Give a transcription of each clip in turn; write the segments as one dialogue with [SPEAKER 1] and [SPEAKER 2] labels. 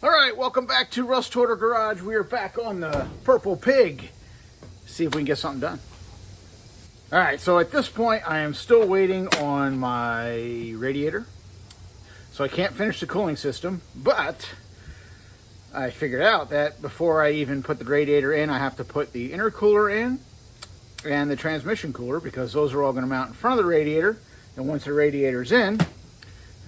[SPEAKER 1] All right, welcome back to Rust Order Garage. We are back on the Purple Pig. See if we can get something done. All right, so at this point, I am still waiting on my radiator. So I can't finish the cooling system, but I figured out that before I even put the radiator in, I have to put the intercooler in and the transmission cooler, because those are all going to mount in front of the radiator. And once the radiator's in, I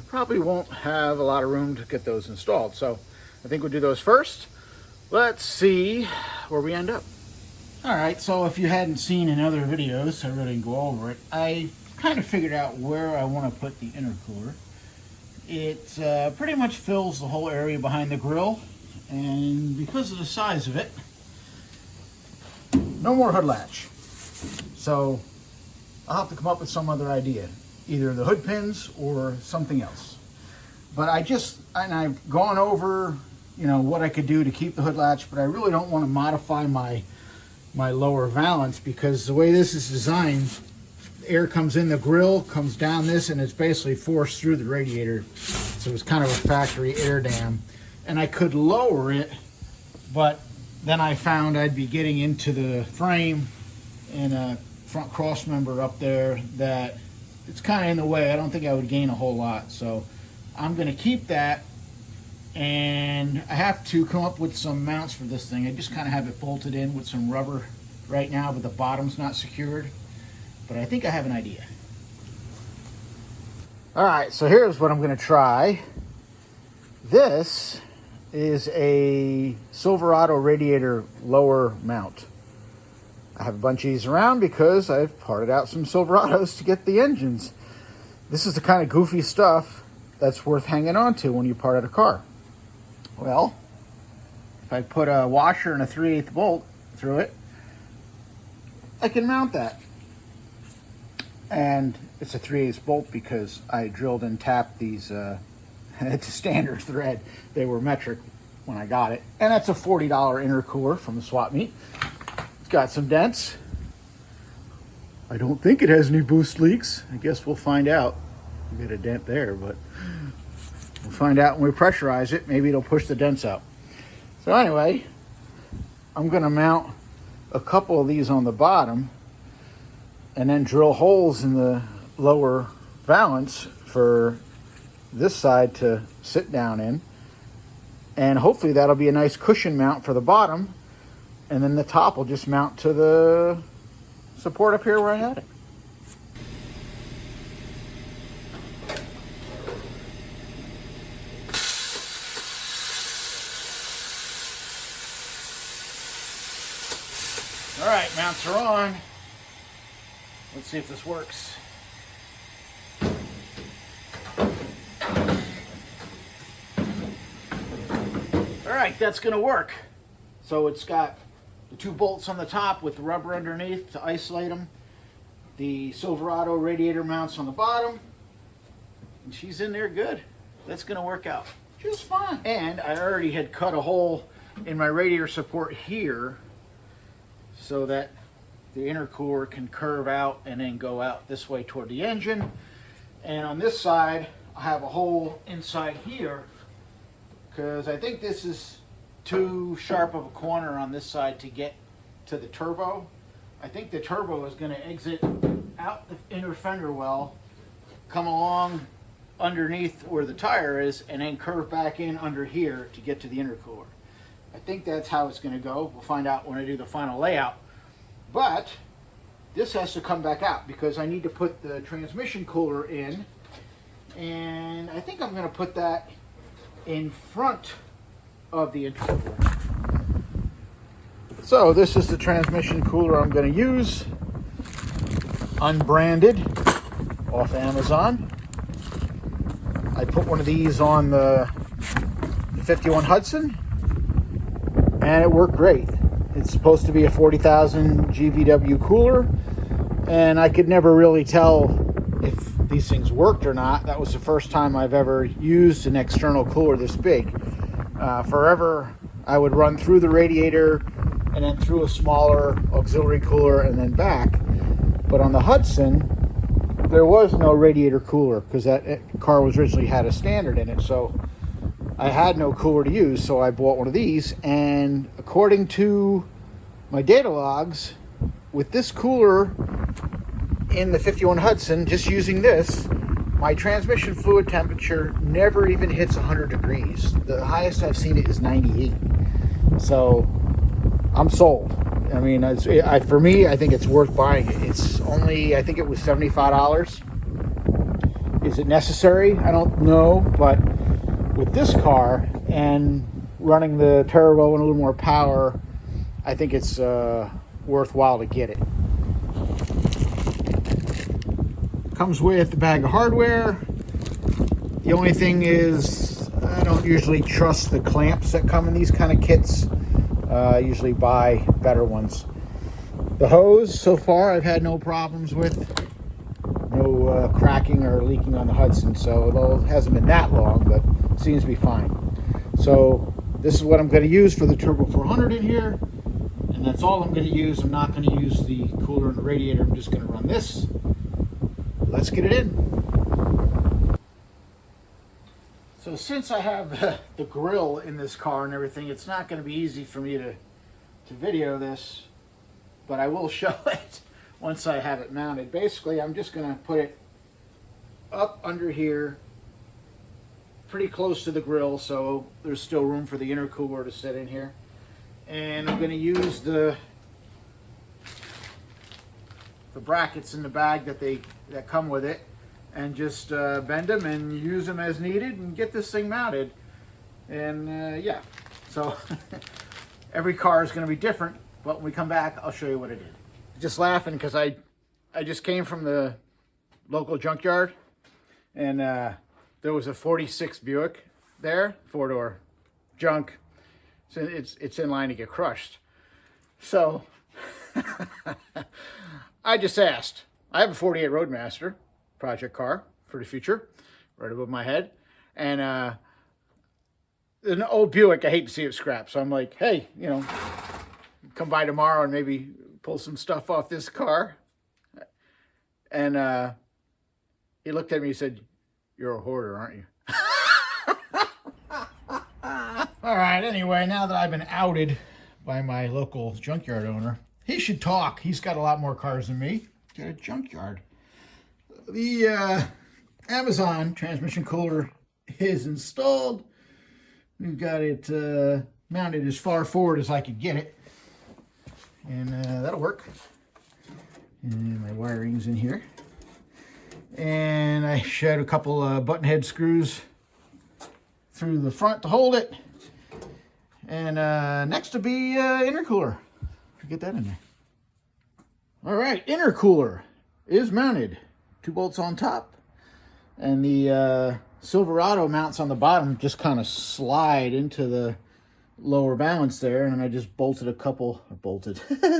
[SPEAKER 1] probably won't have a lot of room to get those installed. So I think we'll do those first. Let's see where we end up. All right, so if you hadn't seen in other videos, I really didn't go over it. I kind of figured out where I want to put the intercooler. It pretty much fills the whole area behind the grill, and because of the size of it, no more hood latch. So I'll have to come up with some other idea, either the hood pins or something else. But I've gone over, what I could do to keep the hood latch, but I really don't want to modify my lower valance, because the way this is designed, air comes in the grill, comes down this, and it's basically forced through the radiator. So it's kind of a factory air dam. And I could lower it, but then I found I'd be getting into the frame and a front cross member up there that it's kind of in the way. I don't think I would gain a whole lot. So I'm going to keep that, and I have to come up with some mounts for this thing. I just kind of have it bolted in with some rubber right now, but the bottom's not secured. But I think I have an idea. All right, so here's what I'm going to try. This is a Silverado radiator lower mount. I have a bunch of these around because I've parted out some Silverados to get the engines. This is the kind of goofy stuff that's worth hanging on to when you part out a car. Well, if I put a washer and a 3/8 bolt through it, I can mount that. And it's a 3/8 bolt because I drilled and tapped these, it's a standard thread. They were metric when I got it. And that's a $40 intercooler from the swap meet. It's got some dents. I don't think it has any boost leaks. I guess we'll find out. We got a dent there, but we'll find out when we pressurize it. Maybe it'll push the dents out. So anyway, I'm gonna mount a couple of these on the bottom and then drill holes in the lower valance for this side to sit down in. And hopefully that'll be a nice cushion mount for the bottom. And then the top will just mount to the support up here where I had it. All right, mounts are on. Let's see if this works. All right, that's gonna work. So it's got the 2 bolts on the top with the rubber underneath to isolate them. The Silverado radiator mounts on the bottom. And she's in there good. That's gonna work out just fine. And I already had cut a hole in my radiator support here so that the intercooler can curve out and then go out this way toward the engine. And on this side, I have a hole inside here because I think this is too sharp of a corner on this side to get to the turbo. I think the turbo is going to exit out the inner fender well, come along underneath where the tire is, and then curve back in under here to get to the intercooler. I think that's how it's going to go. We'll find out when I do the final layout. But this has to come back out because I need to put the transmission cooler in, and I think I'm going to put that in front of the intercooler. So this is the transmission cooler I'm going to use, unbranded, off Amazon. I put one of these on the 51 Hudson, and it worked great. It's supposed to be a 40,000 GVW cooler, and I could never really tell if these things worked or not. That was the first time I've ever used an external cooler this big. Forever, I would run through the radiator and then through a smaller auxiliary cooler and then back. But on the Hudson, there was no radiator cooler because that car was originally had a standard in it. So I had no cooler to use, so I bought one of these. And according to my data logs, with this cooler in the 51 Hudson, just using this, my transmission fluid temperature never even hits 100 degrees. The highest I've seen it is 98. So I'm sold. I mean, for me, I think it's worth buying it. It's only, I think it was $75. Is it necessary? I don't know, but with this car and running the turbo and a little more power, I think it's worthwhile to get it. Comes with a bag of hardware. The only thing is, I don't usually trust the clamps that come in these kind of kits. I usually buy better ones. The hose, so far, I've had no problems with. No cracking or leaking on the Hudson, so although it hasn't been that long, but it seems to be fine. So this is what I'm going to use for the Turbo 400 in here, and that's all I'm going to use. I'm not going to use the cooler and the radiator. I'm just going to run this. Let's get it in. So since I have the grill in this car and everything, it's not going to be easy for me to video this, but I will show it once I have it mounted. Basically, I'm just going to put it up under here, pretty close to the grill, so there's still room for the intercooler to sit in here. And I'm going to use the brackets in the bag that come with it, and just bend them and use them as needed and get this thing mounted. And yeah, so every car is going to be different, but when we come back, I'll show you what I did. Just laughing because I just came from the local junkyard, and there was a 46 Buick there, 4-door junk. So it's in line to get crushed. So I just asked. I have a 48 Roadmaster project car for the future, right above my head, and an old Buick. I hate to see it scrap, so I'm like, hey, you know, come by tomorrow and maybe pull some stuff off this car. And he looked at me and said, "You're a hoarder, aren't you?" All right, anyway, now that I've been outed by my local junkyard owner, he should talk. He's got a lot more cars than me. Got a junkyard. The Amazon transmission cooler is installed. We've got it mounted as far forward as I could get it. And that'll work. And my wiring's in here. And I showed a couple button head screws through the front to hold it. And next to be intercooler. Get that in there. All right, intercooler is mounted. 2 bolts on top. And the Silverado mounts on the bottom just kind of slide into the lower balance there, and I just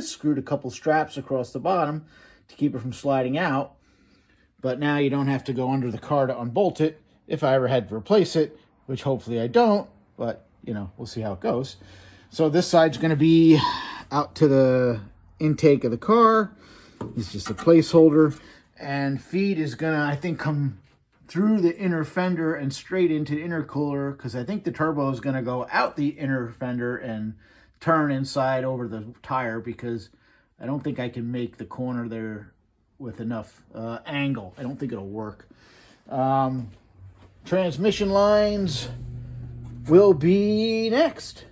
[SPEAKER 1] screwed a couple straps across the bottom to keep it from sliding out. But now you don't have to go under the car to unbolt it if I ever had to replace it, which hopefully I don't, but you know, we'll see how it goes. So this side's going to be out to the intake of the car. It's just a placeholder, and feed is going to, I think, come through the inner fender and straight into the intercooler, because I think the turbo is going to go out the inner fender and turn inside over the tire, because I don't think I can make the corner there with enough angle. I don't think it'll work. Transmission lines will be next.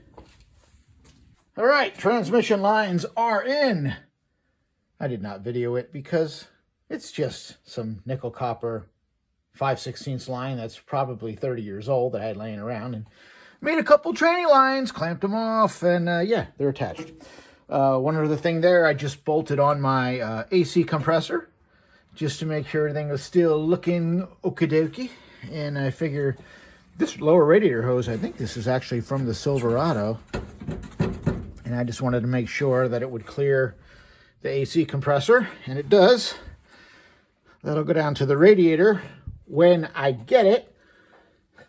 [SPEAKER 1] All right, transmission lines are in. I did not video it because it's just some nickel copper 5/16 line that's probably 30 years old that I had laying around, and made a couple tranny lines, clamped them off, and yeah, they're attached. One other thing there, I just bolted on my AC compressor just to make sure everything was still looking okie dokie. And I figure this lower radiator hose, I think this is actually from the Silverado, and I just wanted to make sure that it would clear the AC compressor, and it does. That'll go down to the radiator when I get it,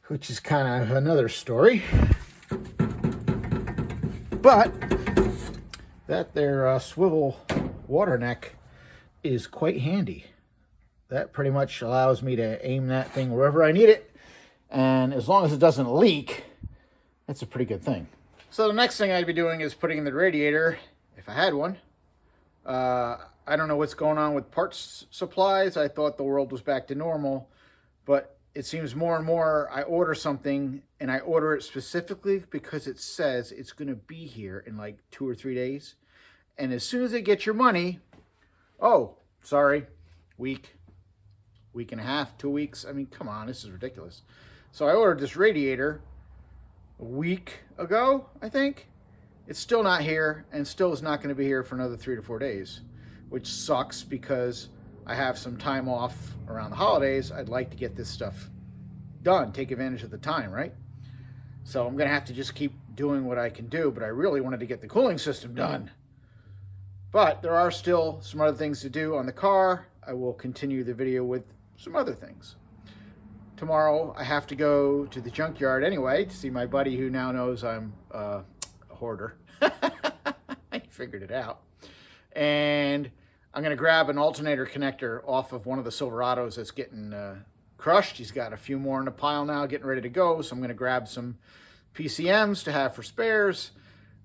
[SPEAKER 1] which is kind of another story. But that there swivel water neck is quite handy. That pretty much allows me to aim that thing wherever I need it, and as long as it doesn't leak, That's a pretty good thing. So the next thing I'd be doing is putting in the radiator, if I had one. I don't know what's going on with parts supplies. I thought the world was back to normal, but it seems more and more I order something and I order it specifically because it says it's going to be here in like 2 or 3 days. And as soon as they get your money, oh, sorry, week and a half, 2 weeks. I mean, come on, this is ridiculous. So I ordered this radiator a week ago, I think. It's still not here and still is not going to be here for another 3 to 4 days, which sucks because I have some time off around the holidays. I'd like to get this stuff done, take advantage of the time, right? So I'm going to have to just keep doing what I can do, but I really wanted to get the cooling system done. But there are still some other things to do on the car. I will continue the video with some other things. Tomorrow I have to go to the junkyard anyway to see my buddy who now knows I'm a hoarder. I figured it out. And I'm going to grab an alternator connector off of one of the Silverados that's getting crushed. He's got a few more in the pile now getting ready to go. So I'm going to grab some PCMs to have for spares.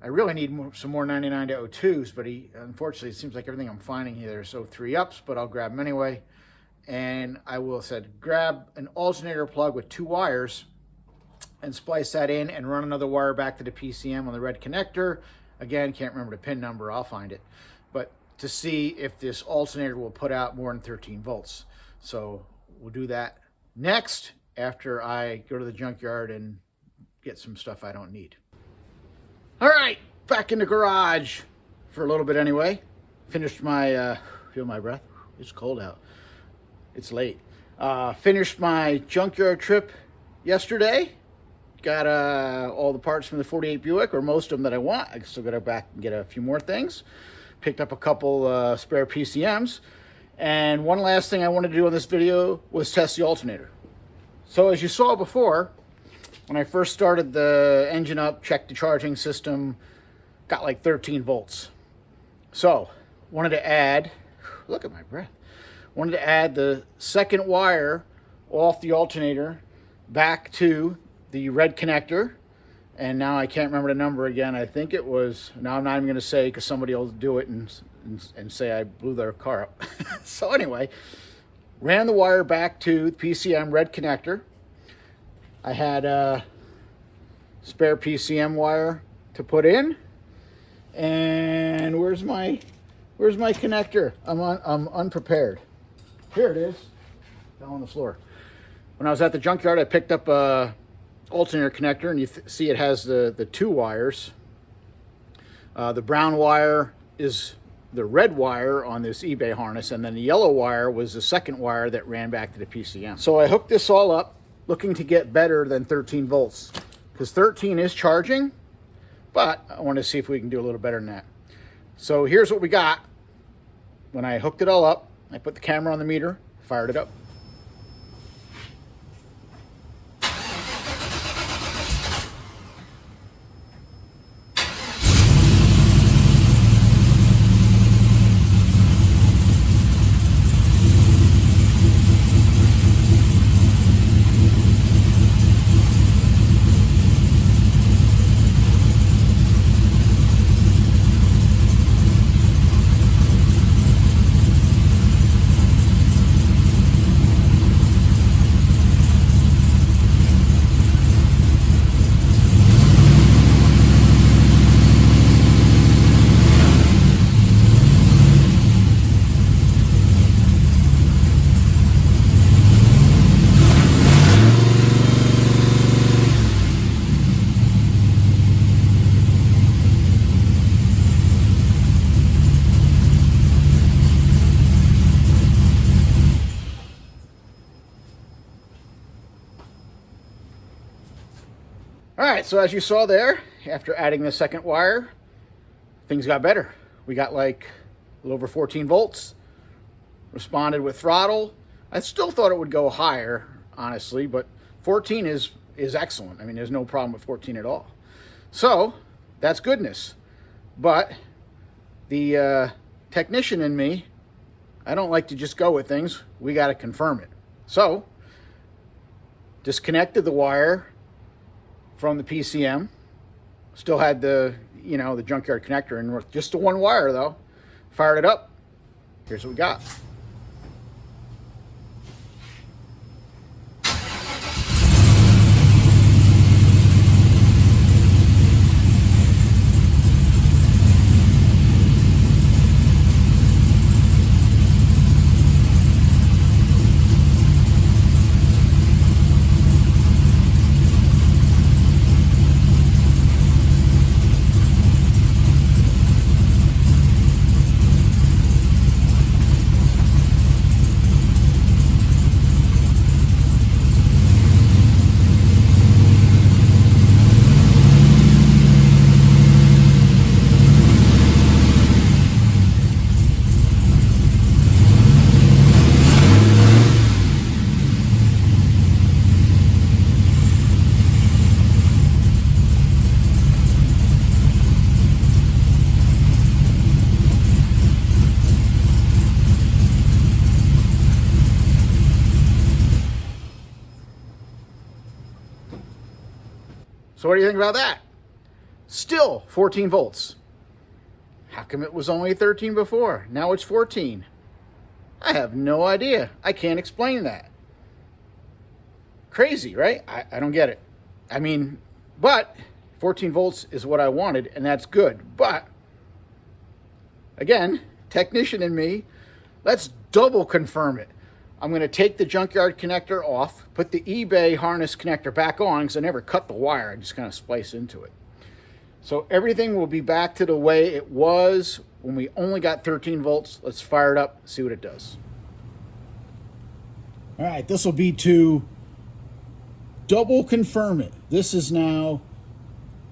[SPEAKER 1] I really need some more 99-02s, but unfortunately, it seems like everything I'm finding here is 03 ups, but I'll grab them anyway. And I will grab an alternator plug with 2 wires and splice that in and run another wire back to the PCM on the red connector. Again, can't remember the pin number, I'll find it. But to see if this alternator will put out more than 13 volts. So we'll do that next after I go to the junkyard and get some stuff I don't need. All right, back in the garage for a little bit anyway. Finished my, feel my breath? It's cold out. It's late. Finished my junkyard trip yesterday. Got all the parts from the 48 Buick, or most of them that I want. I still got to go back and get a few more things. Picked up a couple spare PCMs. And one last thing I wanted to do in this video was test the alternator. So as you saw before, when I first started the engine up, checked the charging system, got like 13 volts. So wanted to add, look at my breath, wanted to add the second wire off the alternator back to the red connector. And now I can't remember the number again. I think it was, now I'm not even going to say because somebody will do it and say I blew their car up. So anyway, ran the wire back to the PCM red connector. I had a spare PCM wire to put in. And where's my connector? I'm unprepared. Here it is. Fell on the floor. When I was at the junkyard, I picked up a alternator connector, and you see it has the 2 wires. The brown wire is the red wire on this eBay harness, and then the yellow wire was the second wire that ran back to the PCM. So I hooked this all up, looking to get better than 13 volts, because 13 is charging, but I want to see if we can do a little better than that. So here's what we got. When I hooked it all up, I put the camera on the meter, fired it up. All right, so as you saw there, after adding the second wire, things got better. We got like a little over 14 volts, responded with throttle. I still thought it would go higher, honestly, but 14 is excellent. I mean, there's no problem with 14 at all. So that's goodness. But the technician in me, I don't like to just go with things. We got to confirm it. So disconnected the wire from the PCM. Still had the, you know, the junkyard connector in with just the one wire though. Fired it up. Here's what we got. So what do you think about that? Still 14 volts. How come it was only 13 before? Now it's 14. I have no idea. I can't explain that. Crazy, right? I don't get it. I mean, but 14 volts is what I wanted, and that's good. But, again, technician in me, let's double confirm it. I'm going to take the junkyard connector off, put the eBay harness connector back on, because I never cut the wire. I just kind of splice into it. So everything will be back to the way it was when we only got 13 volts. Let's fire it up, see what it does. All right, this will be to double confirm it. This is now,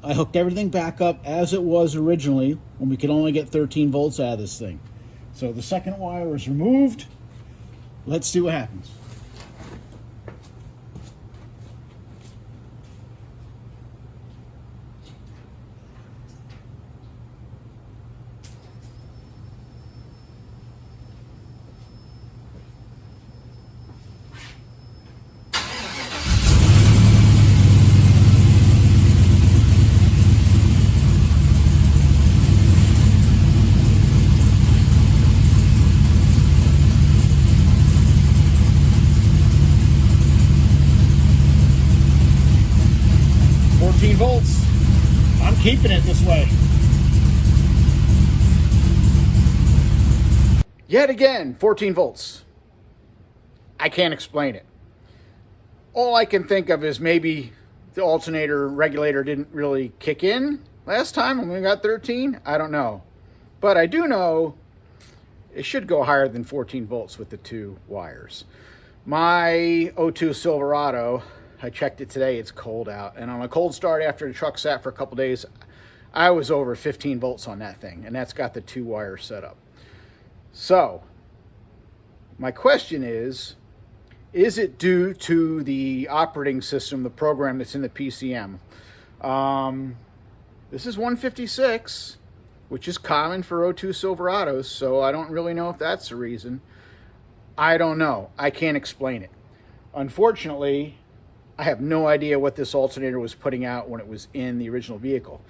[SPEAKER 1] I hooked everything back up as it was originally when we could only get 13 volts out of this thing. So the second wire is removed. Let's see what happens. Volts. I'm keeping it this way. Yet again, 14 volts. I can't explain it. All I can think of is maybe the alternator regulator didn't really kick in last time when we got 13. I don't know. But I do know it should go higher than 14 volts with the two wires. My 02 Silverado, I checked it today, it's cold out. And on a cold start after the truck sat for a couple days, I was over 15 volts on that thing. And that's got the two wires set up. So, my question is it due to the operating system, the program that's in the PCM? This is 156, which is common for 02 Silverados, so I don't really know if that's the reason. I don't know. I can't explain it. Unfortunately, I have no idea what this alternator was putting out when it was in the original vehicle.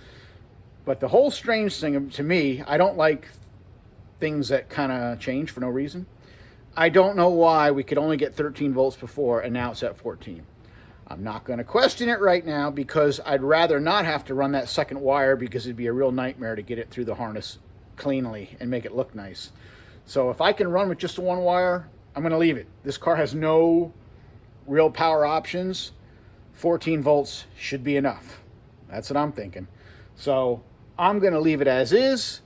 [SPEAKER 1] But the whole strange thing to me, I don't like things that kind of change for no reason. I don't know why we could only get 13 volts before and now it's at 14. I'm not going to question it right now because I'd rather not have to run that second wire because it'd be a real nightmare to get it through the harness cleanly and make it look nice. So if I can run with just the one wire, I'm going to leave it. This car has no real power options. 14 volts should be enough. That's what I'm thinking. So I'm going to leave it as is.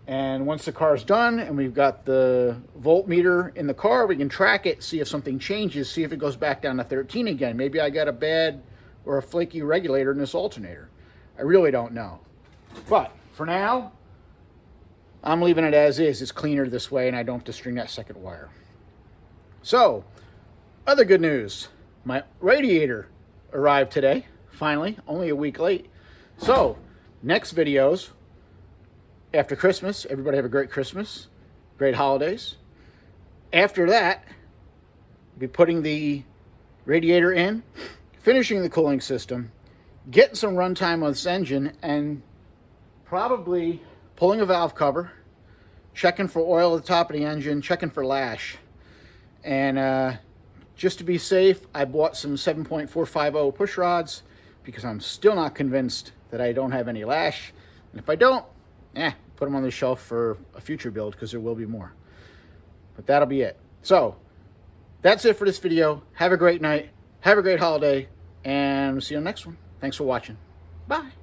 [SPEAKER 1] And once the car's done and we've got the voltmeter in the car, we can track it, see if something changes, see if it goes back down to 13 again. Maybe I got a bad or a flaky regulator in this alternator. I really don't know. But for now, I'm leaving it as is. It's cleaner this way and I don't have to string that second wire. So, other good news. My radiator arrived today, finally, only a week late. So, next videos, after Christmas, everybody have a great Christmas, great holidays. After that, I'll be putting the radiator in, finishing the cooling system, getting some runtime on this engine and probably pulling a valve cover, checking for oil at the top of the engine, checking for lash. And just to be safe, I bought some 7.450 push rods because I'm still not convinced that I don't have any lash. And if I don't, put them on the shelf for a future build because there will be more. But that'll be it. So that's it for this video. Have a great night. Have a great holiday. And we'll see you on the next one. Thanks for watching. Bye.